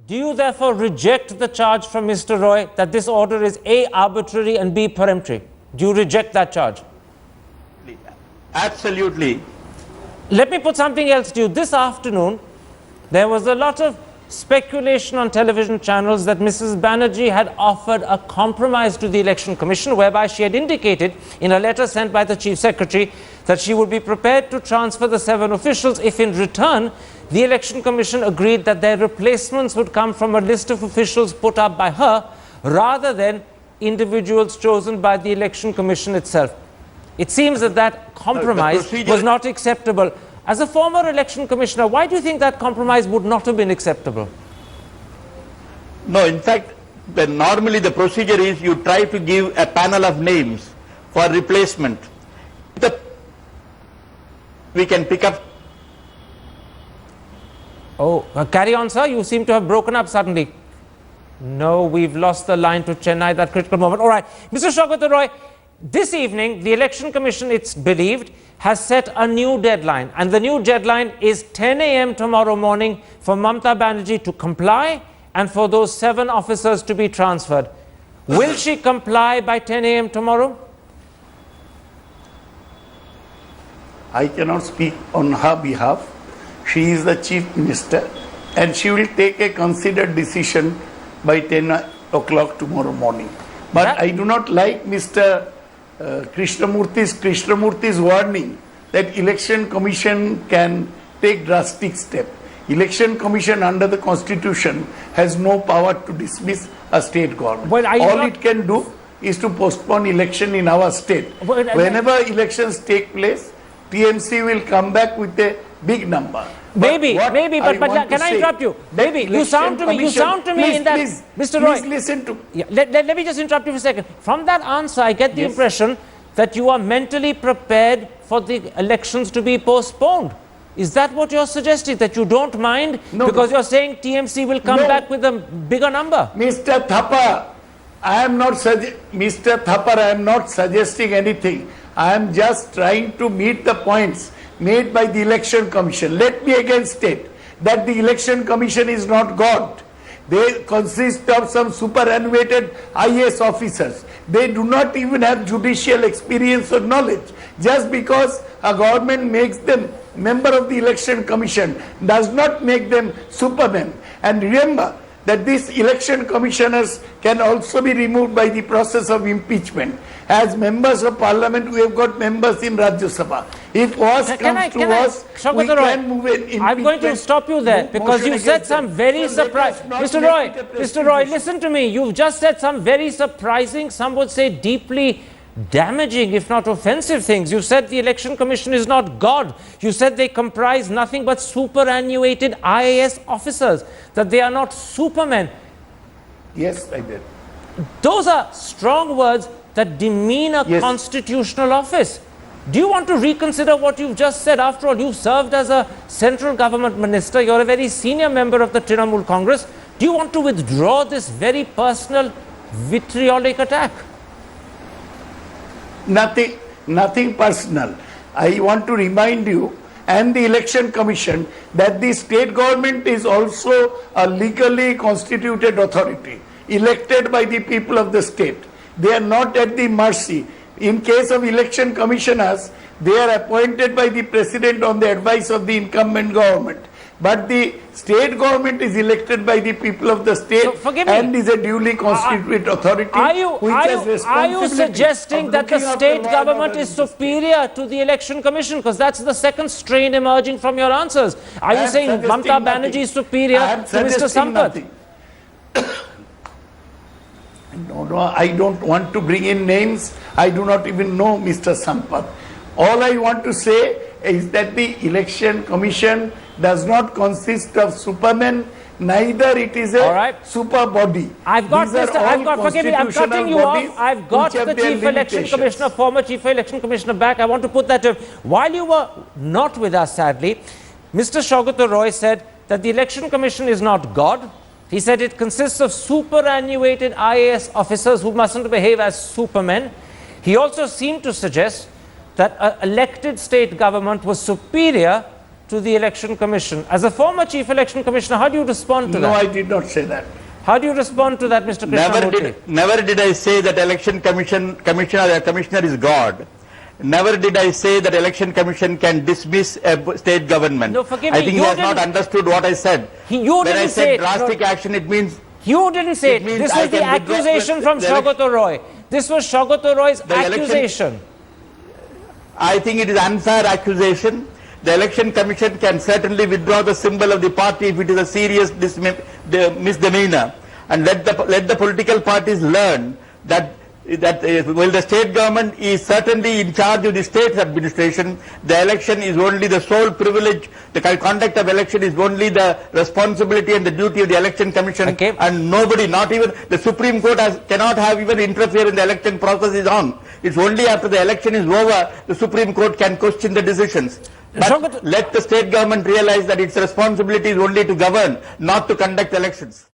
Do you therefore reject the charge from Mr. Roy that this order is A, arbitrary and B, peremptory? Do you reject that charge? Absolutely. Let me put something else to you. This afternoon, there was a lot of speculation on television channels that Mrs. Banerjee had offered a compromise to the Election Commission, whereby she had indicated in a letter sent by the Chief Secretary that she would be prepared to transfer the 7 officials if in return the Election Commission agreed that their replacements would come from a list of officials put up by her rather than individuals chosen by the Election Commission itself. It seems that that compromise was not acceptable. As a former election commissioner, why do you think that compromise would not have been acceptable? No, in fact, normally the procedure is you try to give a panel of names for replacement. We can pick up. Oh, carry on, sir. You seem to have broken up suddenly. No, we've lost the line to Chennai at that critical moment. All right. Mr. Saugata ROy, this evening, the Election Commission, it's believed, has set a new deadline. And the new deadline is 10 a.m. tomorrow morning for Mamata Banerjee to comply and for those 7 officers to be transferred. Will she comply by 10 a.m. tomorrow? I cannot speak on her behalf. She is the Chief Minister and she will take a considered decision by 10 o'clock tomorrow morning. But I do not like Mr. Krishnamurthy's warning that Election Commission can take drastic step. Election Commission under the Constitution has no power to dismiss a state government. Well, all it can do is to postpone election in our state. Whenever elections take place, TMC will come back with a big number. Maybe, but can I interrupt you? Maybe you sound to me in that, Mr. Roy. Please listen to. Yeah, let me just interrupt you for a second. From that answer, I get the impression that you are mentally prepared for the elections to be postponed. Is that what you're suggesting? That you don't mind because you're saying TMC will come back with a bigger number? Mr. Thapar, I am not suggesting anything. I am just trying to meet the points made by the Election Commission. Let me again state that the Election Commission is not God. They consist of some superannuated IAS officers. They do not even have judicial experience or knowledge. Just because a government makes them member of the Election Commission does not make them supermen. And remember that these election commissioners can also be removed by the process of impeachment. As members of parliament, we have got members in Rajya Sabha. If worse comes to worse, we can move in impeachment. I'm going to stop you there because you said some very surprising. Mr. Roy, listen to me. You've just said some very surprising, some would say deeply damaging, if not offensive things. You said the Election Commission is not God. You said they comprise nothing but superannuated IAS officers, that they are not supermen. Yes, I did. Those are strong words that demean a constitutional office. Do you want to reconsider what you've just said? After all, you've served as a central government minister. You're a very senior member of the Trinamool Congress. Do you want to withdraw this very personal, vitriolic attack? Nothing personal. I want to remind you and the Election Commission that the state government is also a legally constituted authority elected by the people of the state. They are not at the mercy. In case of election commissioners, they are appointed by the president on the advice of the incumbent government. But the state government is elected by the people of the state and is a duly constituted authority. Are you suggesting that the state government is superior to the Election Commission? Because that's the second strain emerging from your answers. Are you saying Mamata Banerjee is superior to Mr. Sampath? No, I don't want to bring in names. I do not even know Mr. Sampath. All I want to say is that the Election Commission does not consist of supermen, neither it is a super body. Forgive me, I'm cutting you off. I've got the Chief Election Commissioner, former Chief Election Commissioner back. I want to put that to him. While you were not with us, sadly, Mr. Saugata ROy said that the Election Commission is not God. He said it consists of superannuated IAS officers who mustn't behave as supermen. He also seemed to suggest that an elected state government was superior to the Election Commission. As a former Chief Election Commissioner, how do you respond to No, that? I did not say that. How do you respond to that, Mr. Krishnamurthy? Never did I say that election commissioner is God. Never did I say that election commission can dismiss a state government. No, forgive I me, think he you has not didn't- understood what I said. You when I didn't said say drastic action, it means You didn't say It it. means This I was the can withdraw accusation the- from the Saugata ROy. This was Saugata ROy's The election- accusation. I think it is unfair accusation. The election commission can certainly withdraw the symbol of the party if it is a serious misdemeanor, and let the political parties learn that while the state government is certainly in charge of the state administration, the election is only the sole privilege. The conduct of election is only the responsibility and the duty of the election commission, Okay. and nobody, not even the Supreme Court, cannot have even interfere in the election process is on. It's only after the election is over the Supreme Court can question the decisions. But let the state government realize that its responsibility is only to govern, not to conduct elections.